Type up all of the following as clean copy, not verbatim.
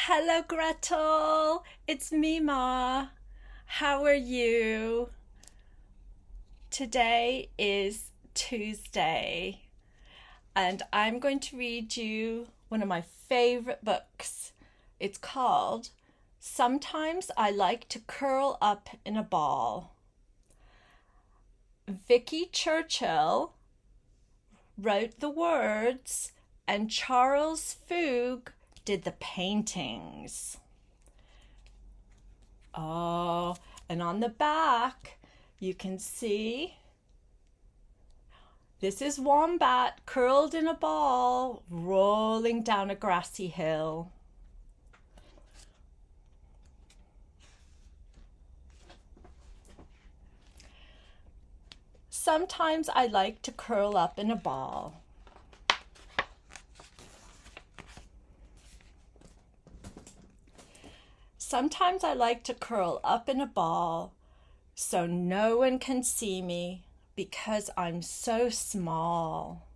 Hello, Gretel. It's Meemaw. How are you? Today is Tuesday, and I'm going to read you one of my favorite books. It's called Sometimes I Like to Curl Up in a Ball. Vicky Churchill wrote the words, and Charles Foog did the paintings. Oh, and on the back, you can see this is Wombat curled in a ball, rolling down a grassy hill. Sometimes I like to curl up in a ball. Sometimes I like to curl up in a ball so no one can see me because I'm so small.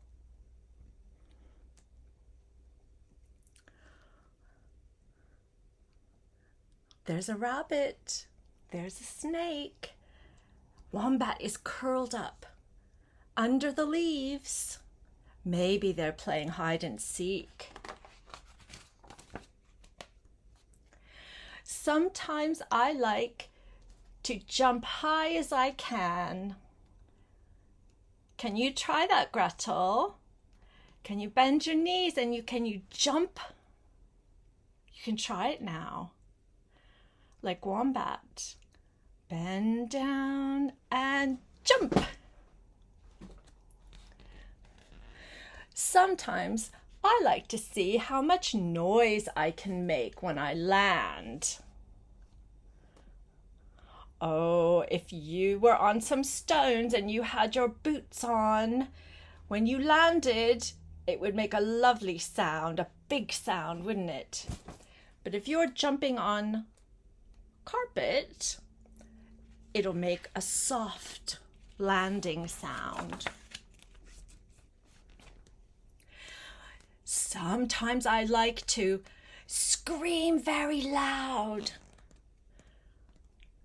There's a rabbit. There's a snake. Wombat is curled up under the leaves. Maybe they're playing hide and seek. Sometimes I like to jump high as I can. Can you try that, Gretel? Can you bend your knees and can you jump? You can try it now. Like Wombat. Bend down and jump. Sometimes I like to see how much noise I can make when I land. Oh, if you were on some stones and you had your boots on, when you landed, it would make a lovely sound, a big sound, wouldn't it? But if you're jumping on carpet, it'll make a soft landing sound. Sometimes I like to scream very loud.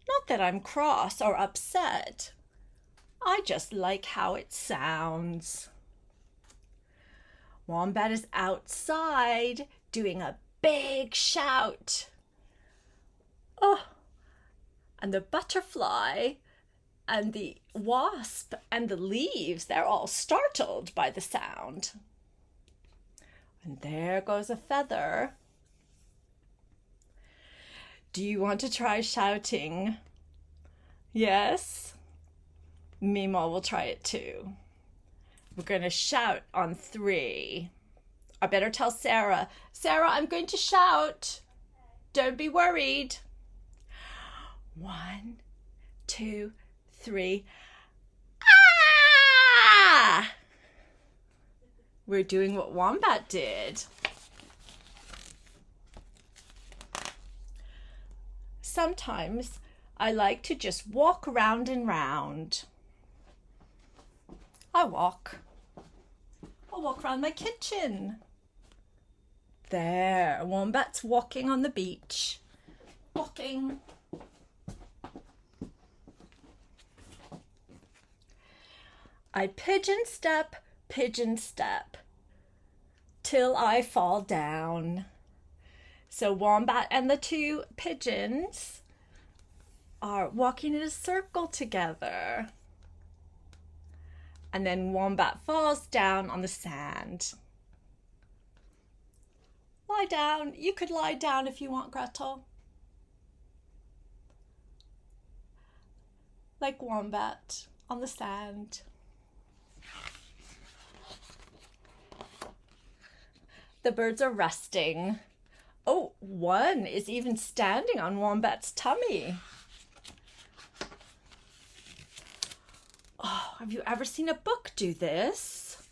Not that I'm cross or upset. I just like how it sounds. Wombat is outside doing a big shout. Oh, and the butterfly and the wasp and the leaves, they're all startled by the sound. And there goes a feather. Do you want to try shouting? Yes? Meemaw will try it too. We're going to shout on 3. I better tell Sarah. Sarah, I'm going to shout. Don't be worried. 1, 2, 3. Ah! We're doing what Wombat did. Sometimes I like to just walk round and round. I'll walk around my kitchen. There, Wombat's walking on the beach. Walking. I pigeon step, till I fall down. So Wombat and the 2 pigeons are walking in a circle together. And then Wombat falls down on the sand. Lie down. You could lie down if you want, Gretel. Like Wombat on the sand. The birds are resting. Oh, one is even standing on Wombat's tummy. Oh, have you ever seen a book do this?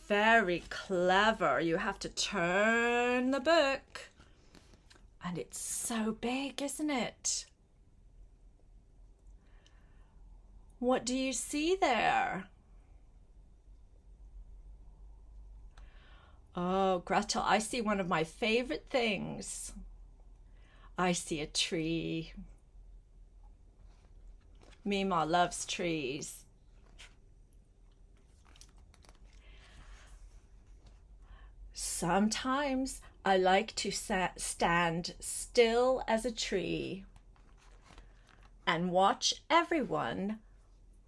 Very clever. You have to turn the book. And it's so big, isn't it? What do you see there? Oh, Gretel, I see one of my favorite things. I see a tree. Meemaw loves trees. Sometimes I like to stand still as a tree and watch everyone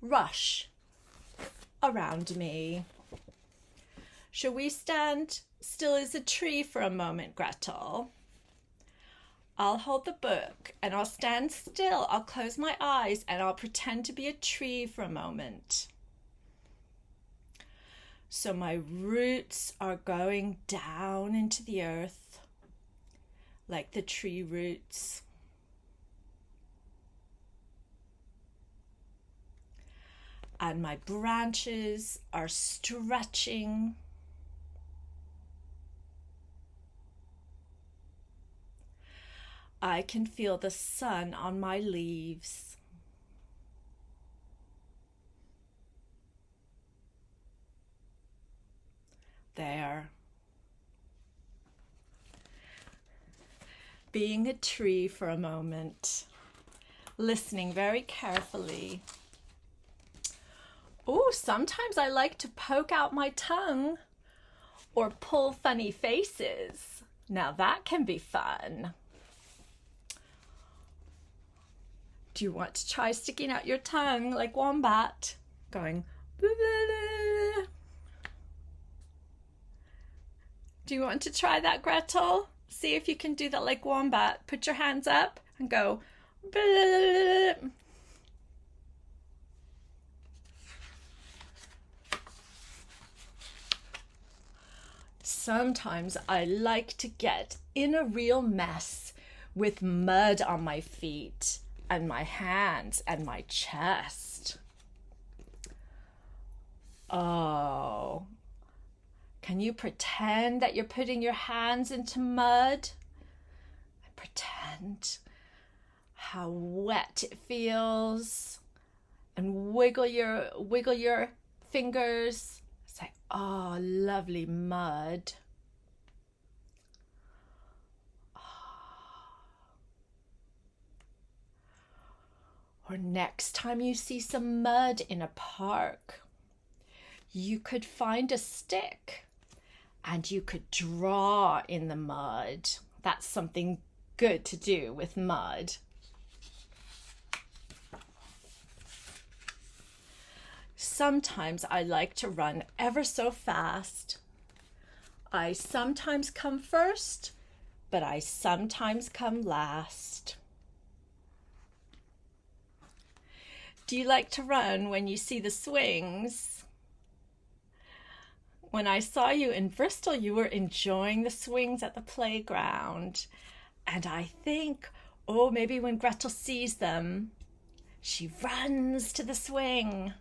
rush around me. Shall we stand still as a tree for a moment, Gretel? I'll hold the book and I'll stand still. I'll close my eyes and I'll pretend to be a tree for a moment. So my roots are going down into the earth like the tree roots. And my branches are stretching. I can feel the sun on my leaves. There. Being a tree for a moment, listening very carefully. Oh, sometimes I like to poke out my tongue or pull funny faces. Now that can be fun. Do you want to try sticking out your tongue like Wombat? Going, boo-boo-boo. Do you want to try that, Gretel? See if you can do that like Wombat. Put your hands up and go, boo. Sometimes I like to get in a real mess with mud on my feet and my hands and my chest. Oh, can you pretend that you're putting your hands into mud? And pretend how wet it feels. And wiggle your fingers. Say, oh, lovely mud. Or next time you see some mud in a park, you could find a stick and you could draw in the mud. That's something good to do with mud. Sometimes I like to run ever so fast. I sometimes come first, but I sometimes come last. Do you like to run when you see the swings? When I saw you in Bristol, you were enjoying the swings at the playground. And I think, oh, maybe when Gretel sees them, she runs to the swing.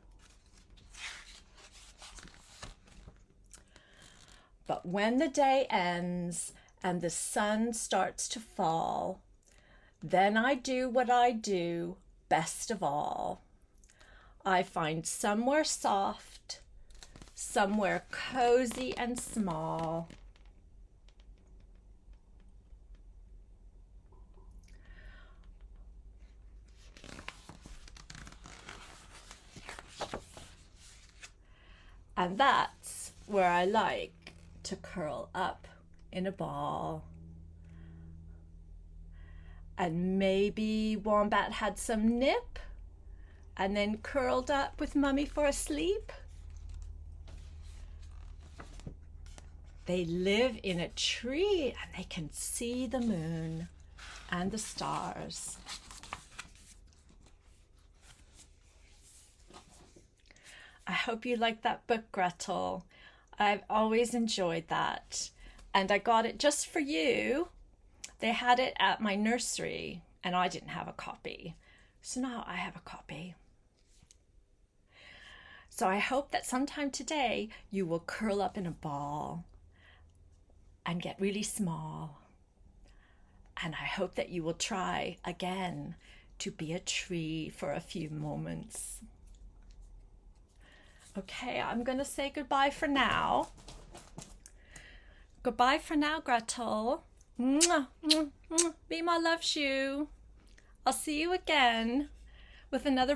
But when the day ends and the sun starts to fall, then I do what I do best of all. I find somewhere soft, somewhere cozy and small. And that's where I like to curl up in a ball. And maybe Wombat had some nip and then curled up with Mummy for a sleep. They live in a tree and they can see the moon and the stars. I hope you like that book, Gretel. I've always enjoyed that. And I got it just for you. They had it at my nursery and I didn't have a copy. So now I have a copy. So I hope that sometime today you will curl up in a ball and get really small. And I hope that you will try again to be a tree for a few moments. Okay, I'm going to say goodbye for now. Goodbye for now, Gretel. Mwah, mwah, mwah. Meemaw loves you. I'll see you again with another